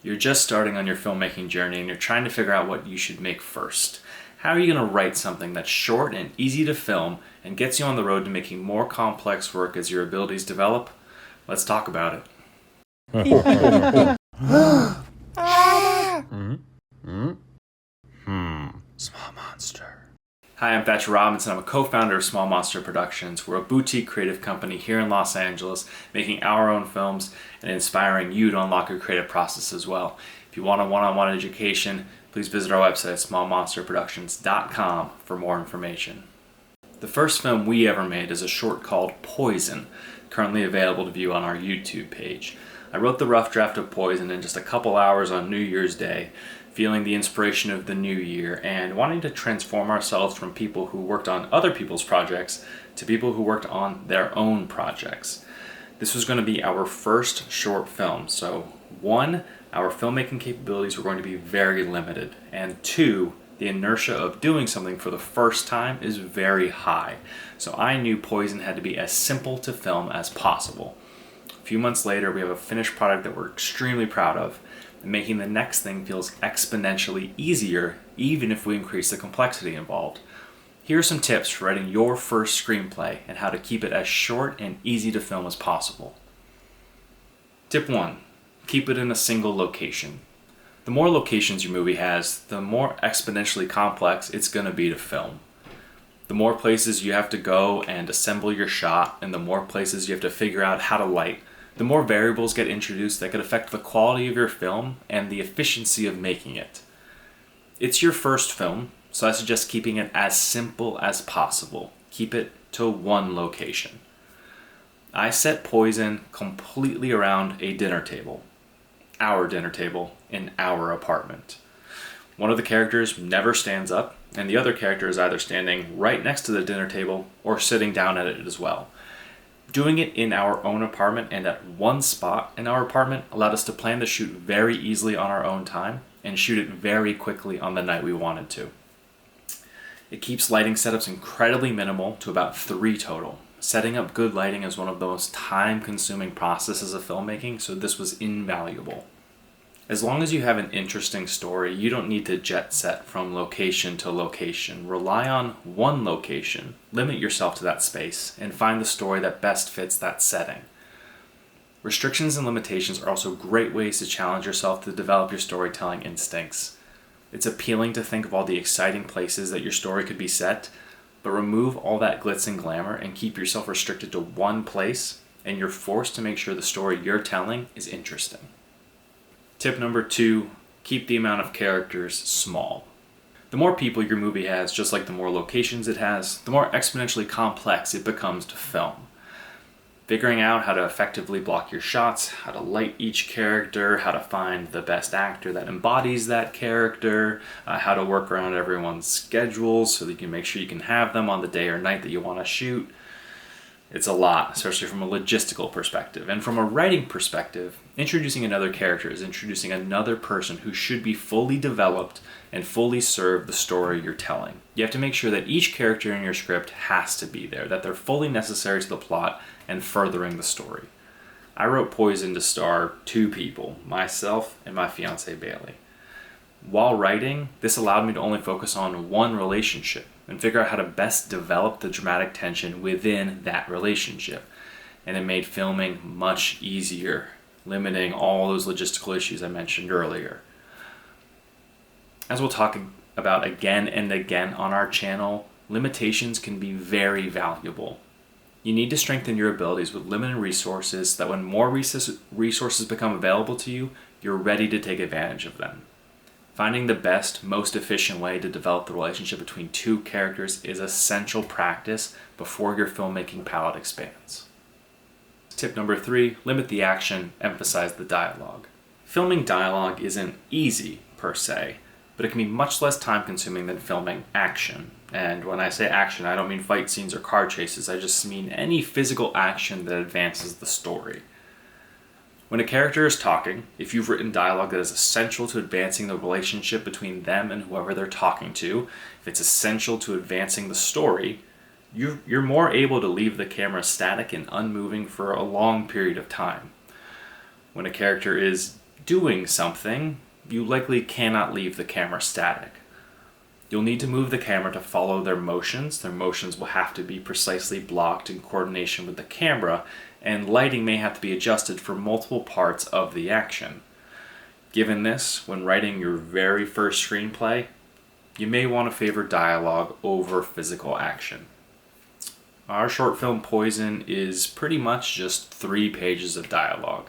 You're just starting on your filmmaking journey and you're trying to figure out what you should make first. How are you going to write something that's short and easy to film and gets you on the road to making more complex work as your abilities develop? Let's talk about it. Small Monster. Hi, I'm Thatcher Robinson. I'm a co-founder of Small Monster Productions. We're a boutique creative company here in Los Angeles, making our own films and inspiring you to unlock your creative process as well. If you want a one-on-one education, please visit our website, smallmonsterproductions.com, for more information. The first film we ever made is a short called Poison, currently available to view on our YouTube page. I wrote the rough draft of Poison in just a couple hours on New Year's Day, feeling the inspiration of the new year and wanting to transform ourselves from people who worked on other people's projects to people who worked on their own projects. This was going to be our first short film, so one, our filmmaking capabilities were going to be very limited, and two, the inertia of doing something for the first time is very high. So I knew Poison had to be as simple to film as possible. A few months later, we have a finished product that we're extremely proud of, and making the next thing feels exponentially easier, even if we increase the complexity involved. Here are some tips for writing your first screenplay and how to keep it as short and easy to film as possible. Tip 1. Keep it in a single location. The more locations your movie has, the more exponentially complex it's going to be to film. The more places you have to go and assemble your shot, and the more places you have to figure out how to light, the more variables get introduced that could affect the quality of your film and the efficiency of making it. It's your first film, so I suggest keeping it as simple as possible. Keep it to one location. I set Poison completely around a dinner table. Our dinner table in our apartment. One of the characters never stands up, and the other character is either standing right next to the dinner table or sitting down at it as well. Doing it in our own apartment and at one spot in our apartment allowed us to plan the shoot very easily on our own time and shoot it very quickly on the night we wanted to. It keeps lighting setups incredibly minimal to about 3 total. Setting up good lighting is one of the most time-consuming processes of filmmaking, so this was invaluable. As long as you have an interesting story, you don't need to jet set from location to location. Rely on one location, limit yourself to that space, and find the story that best fits that setting. Restrictions and limitations are also great ways to challenge yourself to develop your storytelling instincts. It's appealing to think of all the exciting places that your story could be set, but remove all that glitz and glamour and keep yourself restricted to one place, and you're forced to make sure the story you're telling is interesting. Tip number 2, keep the amount of characters small. The more people your movie has, just like the more locations it has, the more exponentially complex it becomes to film. Figuring out how to effectively block your shots, how to light each character, how to find the best actor that embodies that character, how to work around everyone's schedules so that you can make sure you can have them on the day or night that you want to shoot. It's a lot, especially from a logistical perspective. And from a writing perspective, introducing another character is introducing another person who should be fully developed and fully serve the story you're telling. You have to make sure that each character in your script has to be there, that they're fully necessary to the plot and furthering the story. I wrote Poison to star 2 people, myself and my fiancée Bailey. While writing, this allowed me to only focus on one relationship and figure out how to best develop the dramatic tension within that relationship. And it made filming much easier, limiting all those logistical issues I mentioned earlier. As we'll talk about again and again on our channel, limitations can be very valuable. You need to strengthen your abilities with limited resources so that when more resources become available to you, you're ready to take advantage of them. Finding the best, most efficient way to develop the relationship between 2 characters is essential practice before your filmmaking palette expands. Tip number 3, limit the action, emphasize the dialogue. Filming dialogue isn't easy per se, but it can be much less time consuming than filming action. And when I say action, I don't mean fight scenes or car chases, I just mean any physical action that advances the story. When a character is talking, if you've written dialogue that is essential to advancing the relationship between them and whoever they're talking to, if it's essential to advancing the story, you're more able to leave the camera static and unmoving for a long period of time. When a character is doing something, you likely cannot leave the camera static. You'll need to move the camera to follow their motions. Their motions will have to be precisely blocked in coordination with the camera, and lighting may have to be adjusted for multiple parts of the action. Given this, when writing your very first screenplay, you may want to favor dialogue over physical action. Our short film Poison is pretty much just 3 pages of dialogue,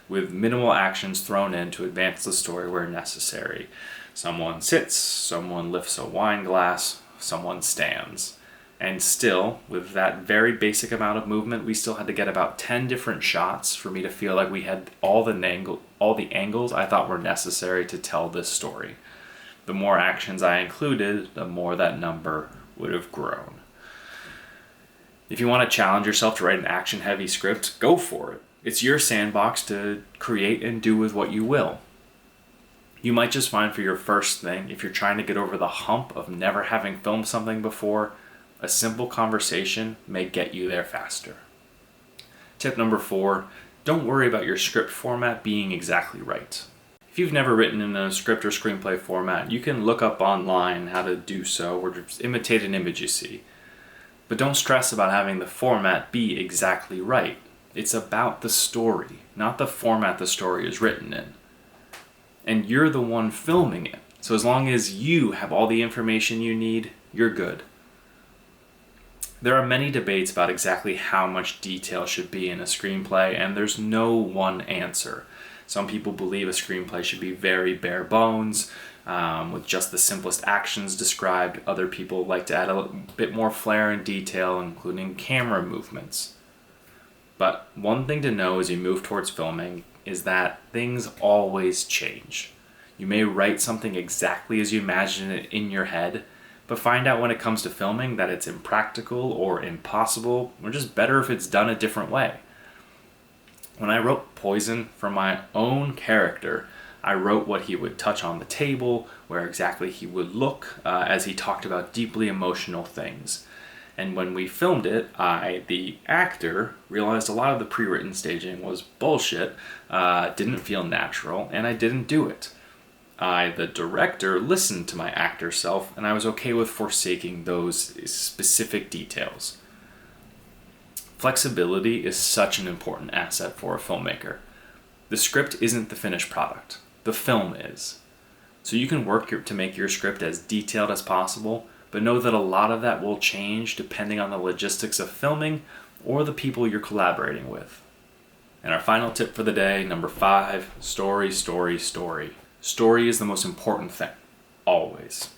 with minimal actions thrown in to advance the story where necessary. Someone sits, someone lifts a wine glass, someone stands. And still, with that very basic amount of movement, we still had to get about 10 different shots for me to feel like we had all the angles I thought were necessary to tell this story. The more actions I included, the more that number would have grown. If you want to challenge yourself to write an action-heavy script, go for it. It's your sandbox to create and do with what you will. You might just find for your first thing, if you're trying to get over the hump of never having filmed something before, a simple conversation may get you there faster. Tip number 4, don't worry about your script format being exactly right. If you've never written in a script or screenplay format, you can look up online how to do so or just imitate an image you see. But don't stress about having the format be exactly right. It's about the story, not the format the story is written in. And you're the one filming it. So as long as you have all the information you need, you're good. There are many debates about exactly how much detail should be in a screenplay, and there's no one answer. Some people believe a screenplay should be very bare bones, with just the simplest actions described. Other people like to add a bit more flair and detail, including camera movements. But one thing to know as you move towards filming is that things always change. You may write something exactly as you imagine it in your head, but find out when it comes to filming that it's impractical or impossible, or just better if it's done a different way. When I wrote Poison for my own character, I wrote what he would touch on the table, where exactly he would look as he talked about deeply emotional things. And when we filmed it, I, the actor, realized a lot of the pre-written staging was bullshit, didn't feel natural, and I didn't do it. I, the director, listened to my actor self, and I was okay with forsaking those specific details. Flexibility is such an important asset for a filmmaker. The script isn't the finished product. The film is. So you can work to make your script as detailed as possible, but know that a lot of that will change depending on the logistics of filming or the people you're collaborating with. And our final tip for the day, number 5, story, story, story. Story is the most important thing, always.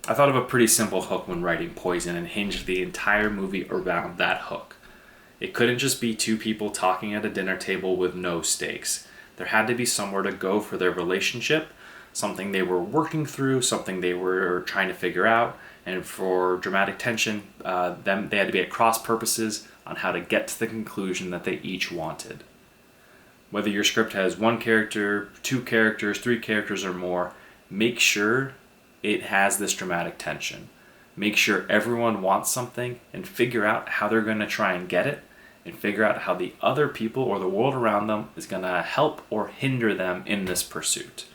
I thought of a pretty simple hook when writing Poison and hinged the entire movie around that hook. It couldn't just be 2 people talking at a dinner table with no stakes. There had to be somewhere to go for their relationship, something they were working through, something they were trying to figure out, and for dramatic tension, they had to be at cross purposes on how to get to the conclusion that they each wanted. Whether your script has 1 character, 2 characters, 3 characters or more, make sure it has this dramatic tension. Make sure everyone wants something and figure out how they're going to try and get it, and figure out how the other people or the world around them is going to help or hinder them in this pursuit.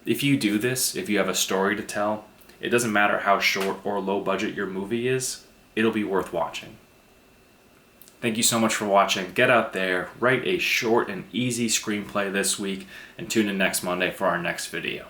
If you do this, if you have a story to tell, it doesn't matter how short or low budget your movie is, it'll be worth watching. Thank you so much for watching. Get out there, write a short and easy screenplay this week, and tune in next Monday for our next video.